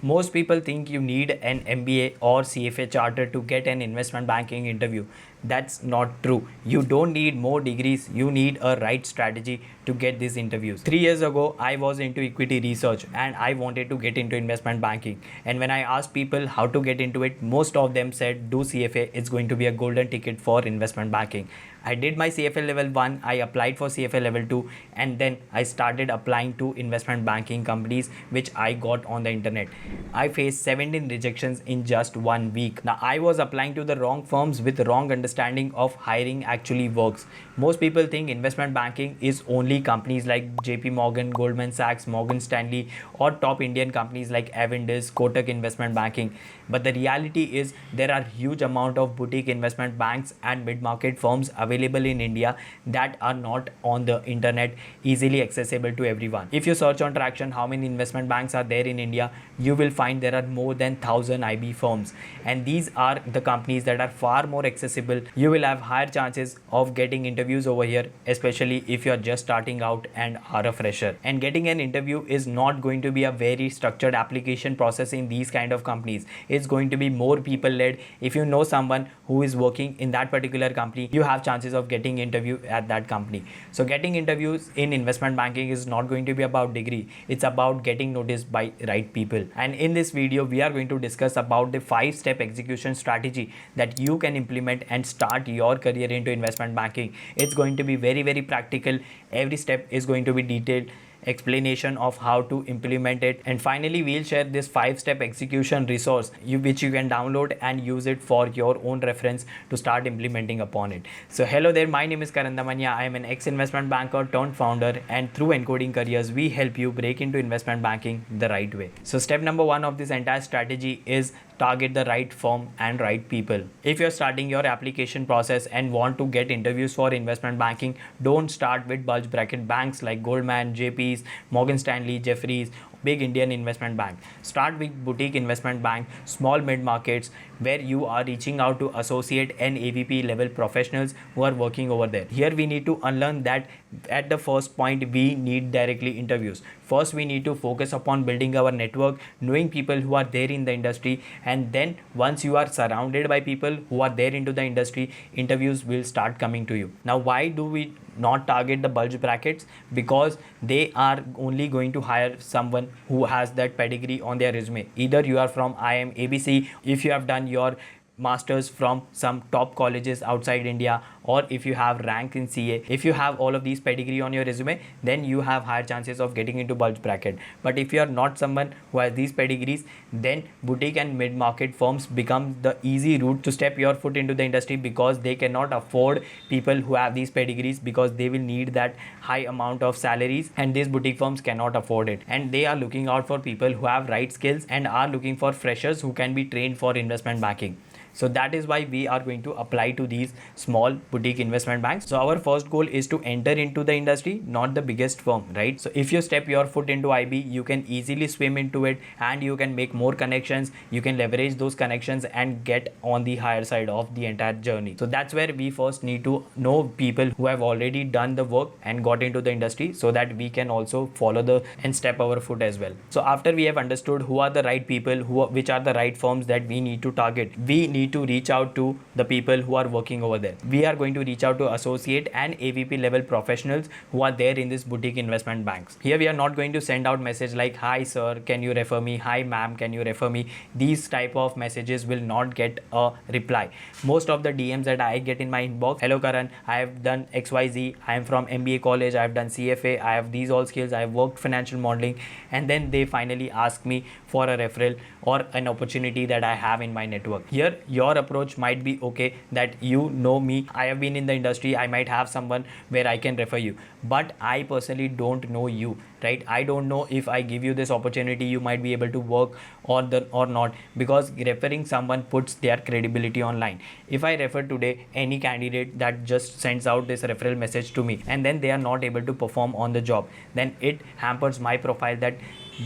Most people think you need an MBA or CFA charter to get an investment banking interview. That's not true. You don't need more degrees, you need a right strategy to get these interviews. 3 years ago, I was into equity research and I wanted to get into investment banking. And when I asked people how to get into it, most of them said, do CFA, it's going to be a golden ticket for investment banking. I did my CFA level 1, I applied for CFA level 2, and then I started applying to investment banking companies which I got on the internet. I faced 17 rejections in just 1 week. Now, I was applying to the wrong firms with wrong understanding of hiring actually works. Most people think investment banking is only companies like JP Morgan, Goldman Sachs, Morgan Stanley, or top Indian companies like Avendus, Kotak Investment Banking. But the reality is there are huge amount of boutique investment banks and mid-market firms available in India that are not on the internet, easily accessible to everyone. If you search on Traction how many investment banks are there in India, you will find there are more than 1000 IB firms, and these are the companies that are far more accessible. You will have higher chances of getting interviews over here, especially if you are just starting out and are a fresher. And getting an interview is not going to be a very structured application process in these kind of companies. It's going to be more people led. If you know someone who is working in that particular company, you have chances of getting interview at that company. So getting interviews in investment banking is not going to be about degree, it's about getting noticed by right people. And in this video we are going to discuss about the 5-step execution strategy that you can implement and start your career into investment banking. It's going to be very practical. Every step is going to be detailed explanation of how to implement it, and finally we'll share this 5-step execution resource which you can download and use it for your own reference to start implementing upon it. So hello there, my name is Karan Team. I am an ex-investment banker turned founder, and through Encoding Careers we help you break into investment banking the right way. So step number 1 of this entire strategy is target the right firm and right people. If you're starting your application process and want to get interviews for investment banking, don't start with bulge bracket banks like Goldman, JP's, Morgan Stanley, Jefferies, big Indian investment bank. Start with boutique investment bank, small mid markets, where you are reaching out to associate and AVP level professionals who are working over there. Here we need to unlearn that at the first point we need directly interviews. First we need to focus upon building our network, knowing people who are there in the industry, and then once you are surrounded by people who are there into the industry, interviews will start coming to you. Now why do we not target the bulge brackets? Because they are only going to hire someone who has that pedigree on their resume. Either you are from IIM ABC, if you have done your masters from some top colleges outside India, or if you have rank in CA, if you have all of these pedigree on your resume, then you have higher chances of getting into bulge bracket. But if you are not someone who has these pedigrees, then boutique and mid-market firms become the easy route to step your foot into the industry, because they cannot afford people who have these pedigrees, because they will need that high amount of salaries, and these boutique firms cannot afford it, and they are looking out for people who have right skills and are looking for freshers who can be trained for investment banking. So that is why we are going to apply to these small boutique investment banks. So our first goal is to enter into the industry, not the biggest firm, right? So if you step your foot into IB, you can easily swim into it and you can make more connections. You can leverage those connections and get on the higher side of the entire journey. So that's where we first need to know people who have already done the work and got into the industry, so that we can also follow the and step our foot as well. So after we have understood who are the right people, which are the right firms that we need to target, we need to reach out to the people who are working over there. We are going to reach out to associate and AVP level professionals who are there in this boutique investment banks. Here we are not going to send out message like, hi sir, can you refer me? Hi ma'am, can you refer me? These type of messages will not get a reply. Most of the DMs that I get in my inbox, hello Karan, I have done XYZ, I am from MBA college, I have done CFA, I have these all skills, I have worked financial modeling, and then they finally ask me for a referral or an opportunity that I have in my network. Here your approach might be okay, that you know me, I have been in the industry, I might have someone where I can refer you, but I personally don't know you, right? I don't know if I give you this opportunity you might be able to work or not, because referring someone puts their credibility online. If I refer today any candidate that just sends out this referral message to me and then they are not able to perform on the job, then it hampers my profile, that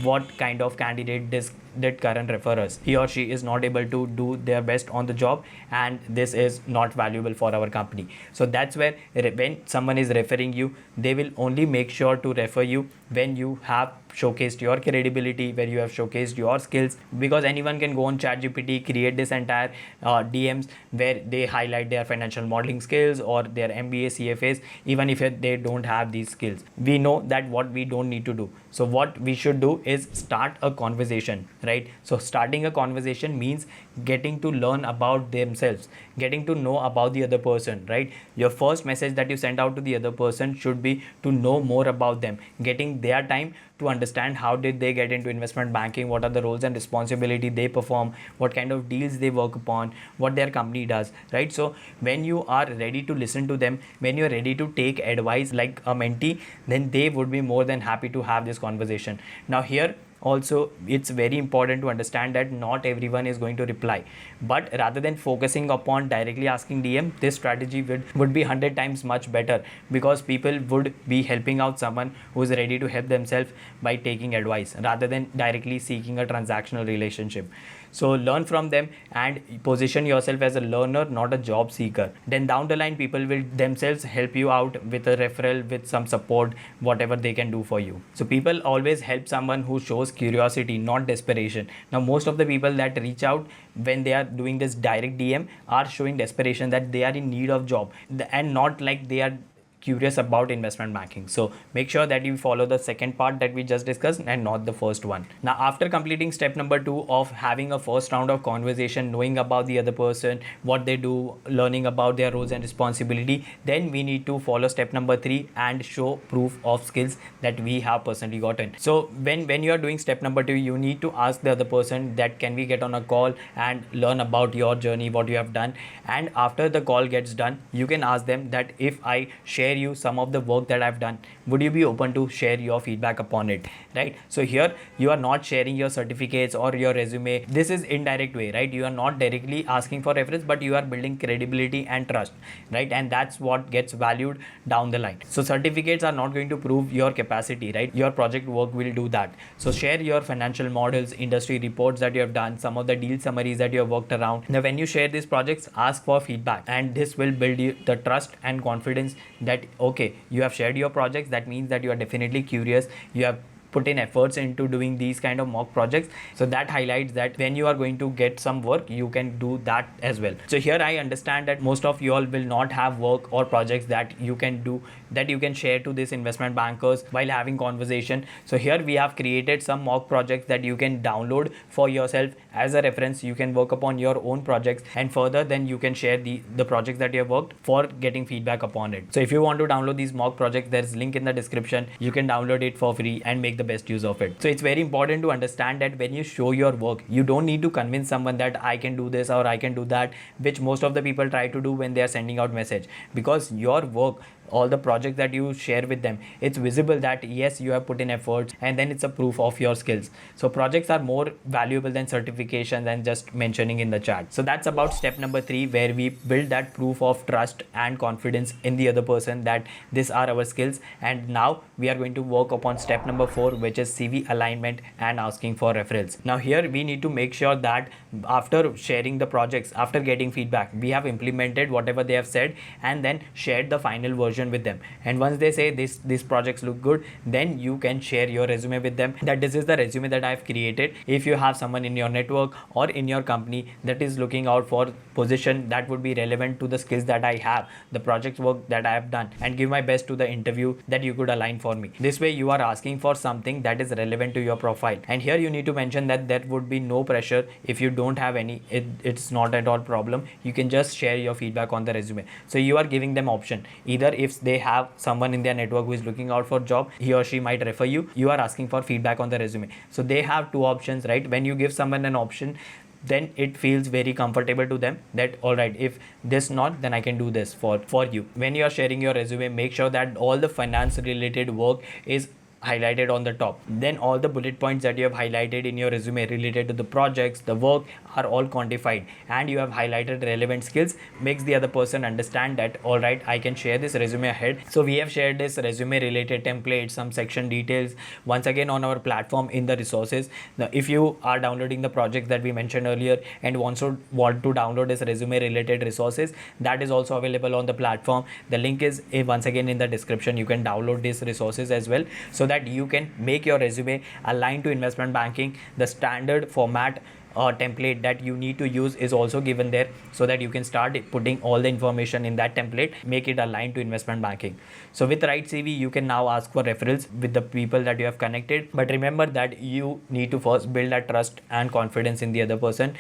what kind of candidate this did Karan refer us? He or she is not able to do their best on the job, and this is not valuable for our company. So that's where when someone is referring you, they will only make sure to refer you when you have showcased your credibility, where you have showcased your skills, because anyone can go on ChatGPT, create this entire DMs where they highlight their financial modeling skills or their MBA CFAs, even if they don't have these skills. We know that what we don't need to do. So what we should do is start a conversation, right? So starting a conversation means getting to learn about themselves, getting to know about the other person, right? Your first message that you send out to the other person should be to know more about them, getting their time to understand how did they get into investment banking, what are the roles and responsibility they perform, what kind of deals they work upon, what their company does, right? So when you are ready to listen to them, when you're ready to take advice like a mentee, then they would be more than happy to have this conversation. Now here also, it's very important to understand that not everyone is going to reply, but rather than focusing upon directly asking DM, this strategy would be 100 times much better, because people would be helping out someone who is ready to help themselves by taking advice rather than directly seeking a transactional relationship. So learn from them and position yourself as a learner, not a job seeker. Then down the line, people will themselves help you out with a referral, with some support, whatever they can do for you. So people always help someone who shows curiosity, not desperation. Now most of the people that reach out when they are doing this direct DM are showing desperation, that they are in need of job, and not like they are curious about investment banking. So make sure that you follow the second part that we just discussed and not the first one. Now after completing step number 2 of having a first round of conversation, knowing about the other person, what they do, learning about their roles and responsibility, then we need to follow step number 3 and show proof of skills that we have personally gotten. So when you are doing step number 2, you need to ask the other person that can we get on a call and learn about your journey, what you have done. And after the call gets done, you can ask them that if I share you some of the work that I've done, would you be open to share your feedback upon it, right? So here you are not sharing your certificates or your resume. This is indirect way, right? You are not directly asking for reference, but you are building credibility and trust, right? And that's what gets valued down the line. So certificates are not going to prove your capacity, right? Your project work will do that. So share your financial models, industry reports that you have done, some of the deal summaries that you have worked around. Now when you share these projects, ask for feedback, and this will build you the trust and confidence that okay, you have shared your projects. That means that you are definitely curious, you have put in efforts into doing these kind of mock projects. So that highlights that when you are going to get some work, you can do that as well. So here I understand that most of you all will not have work or projects that you can do, that you can share to these investment bankers while having conversation. So here we have created some mock projects that you can download for yourself as a reference. You can work upon your own projects, and further then you can share the projects that you have worked for getting feedback upon it. So if you want to download these mock projects, there is link in the description. You can download it for free and make the best use of it. So it's very important to understand that when you show your work, you don't need to convince someone that I can do this or I can do that, which most of the people try to do when they are sending out message. Because your work, all the projects that you share with them, it's visible that yes, you have put in efforts, and then it's a proof of your skills. So projects are more valuable than certifications and just mentioning in the chat. So that's about step number 3, where we build that proof of trust and confidence in the other person that these are our skills. And now we are going to work upon step number 4, which is CV alignment and asking for referrals. Now here we need to make sure that after sharing the projects, after getting feedback, we have implemented whatever they have said and then shared the final version with them. And once they say these projects look good, then you can share your resume with them, that this is the resume that I've created. If you have someone in your network or in your company that is looking out for position that would be relevant to the skills that I have, the project work that I have done, and give my best to the interview, that you could align for me. This way you are asking for something that is relevant to your profile. And here you need to mention that there would be no pressure. If you don't have any, it's not at all problem. You can just share your feedback on the resume. So you are giving them option. Either if they have someone in their network who is looking out for job, he or she might refer you. You are asking for feedback on the resume. So they have two options, right? When you give someone an option, then it feels very comfortable to them that all right, if this not, then I can do this for you. When you are sharing your resume, make sure that all the finance related work is highlighted on the top. Then all the bullet points that you have highlighted in your resume related to the projects, the work, are all quantified, and you have highlighted relevant skills, makes the other person understand that all right, I can share this resume ahead. So we have shared this resume related template, some section details once again on our platform in the resources. Now if you are downloading the project that we mentioned earlier and want to download this resume related resources, that is also available on the platform. The link is once again in the description. You can download these resources as well, so that you can make your resume aligned to investment banking. The standard format template that you need to use is also given there, so that you can start putting all the information in that template, make it aligned to investment banking. So with right CV, you can now ask for referrals with the people that you have connected, but remember that you need to first build that trust and confidence in the other person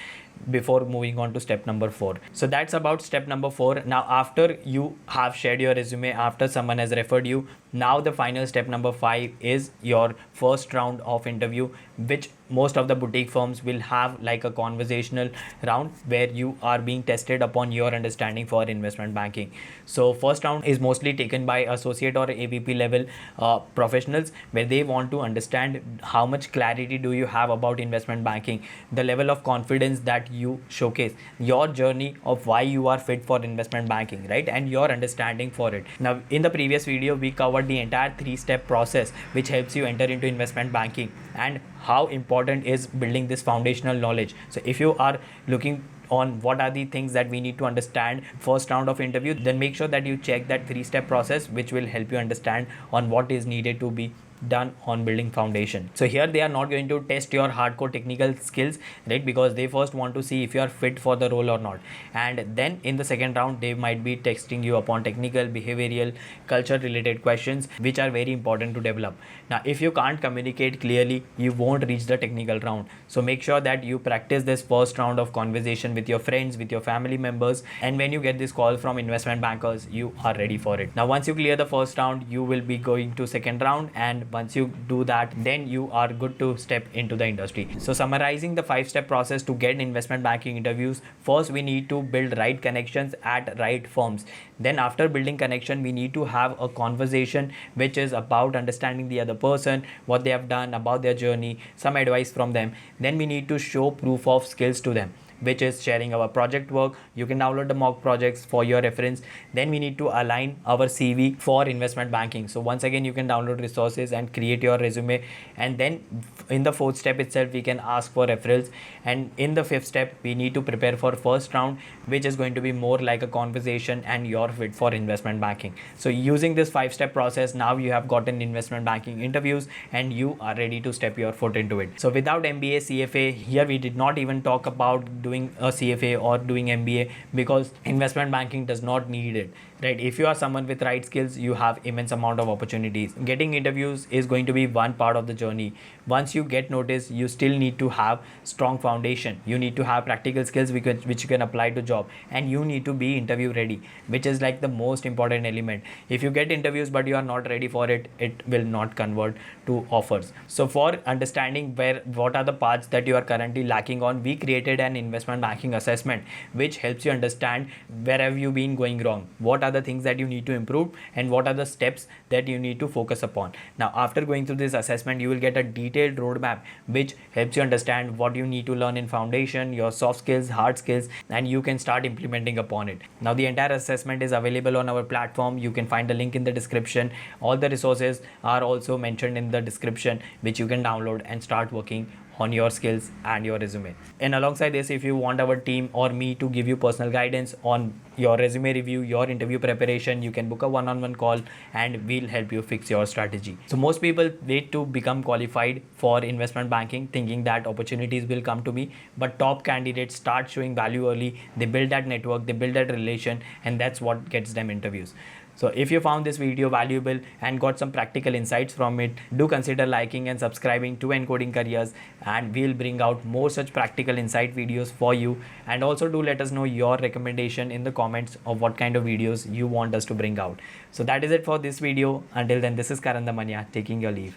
before moving on to step number 4. So that's about step number 4. Now after you have shared your resume, after someone has referred you, now the final step number 5 is your first round of interview, which most of the boutique firms will have like a conversational round where you are being tested upon your understanding for investment banking. So first round is mostly taken by associate or AVP level professionals, where they want to understand how much clarity do you have about investment banking, the level of confidence that you showcase, your journey of why you are fit for investment banking, right, and your understanding for it. Now in the previous video we covered the entire 3-step process which helps you enter into investment banking, and how important is building this foundational knowledge. So if you are looking on what are the things that we need to understand first round of interview, then make sure that you check that 3-step process, which will help you understand on what is needed to be done on building foundation. So here they are not going to test your hardcore technical skills, right, because they first want to see if you are fit for the role or not, and then in the second round they might be testing you upon technical, behavioral, culture related questions, which are very important to develop. Now if you can't communicate clearly, you won't reach the technical round. So make sure that you practice this first round of conversation with your friends, with your family members, and when you get this call from investment bankers, you are ready for it. Now once you clear the first round, you will be going to second round, and once you do that, then you are good to step into the industry. So summarizing the 5-step process to get investment banking interviews: first we need to build right connections at right firms. Then after building connection, we need to have a conversation which is about understanding the other person, what they have done, about their journey, some advice from them. Then we need to show proof of skills to them, which is sharing our project work. You can download the mock projects for your reference. Then we need to align our CV for investment banking. So once again, you can download resources and create your resume. And then in the 4th step itself, we can ask for referrals. And in the 5th step, we need to prepare for first round, which is going to be more like a conversation and your fit for investment banking. So using this 5-step process, now you have gotten investment banking interviews and you are ready to step your foot into it. So without MBA, CFA, here we did not even talk about doing a CFA or doing MBA, because investment banking does not need it, right? If you are someone with right skills, you have immense amount of opportunities. Getting interviews is going to be one part of the journey. Once you get noticed, you still need to have strong foundation. You need to have practical skills which you can apply to job, and you need to be interview ready, which is like the most important element. If you get interviews but you are not ready for it, it will not convert to offers. So for understanding what are the parts that you are currently lacking on, we created an investment banking assessment which helps you understand where have you been going wrong, what are the things that you need to improve, and what are the steps that you need to focus upon. Now after going through this assessment, you will get a detailed roadmap which helps you understand what you need to learn in foundation, your soft skills, hard skills, and you can start implementing upon it. Now the entire assessment is available on our platform. You can find the link in the description. All the resources are also mentioned in the description, which you can download and start working on your skills and your resume. And alongside this, if you want our team or me to give you personal guidance on your resume review, your interview preparation, you can book a one-on-one call and we'll help you fix your strategy. So most people wait to become qualified for investment banking thinking that opportunities will come to me, but top candidates start showing value early. They build that network, they build that relation, and that's what gets them interviews. So if you found this video valuable and got some practical insights from it, do consider liking and subscribing to Encoding Careers, and we'll bring out more such practical insight videos for you. And also do let us know your recommendation in the comments of what kind of videos you want us to bring out. So that is it for this video. Until then, this is Karan taking your leave.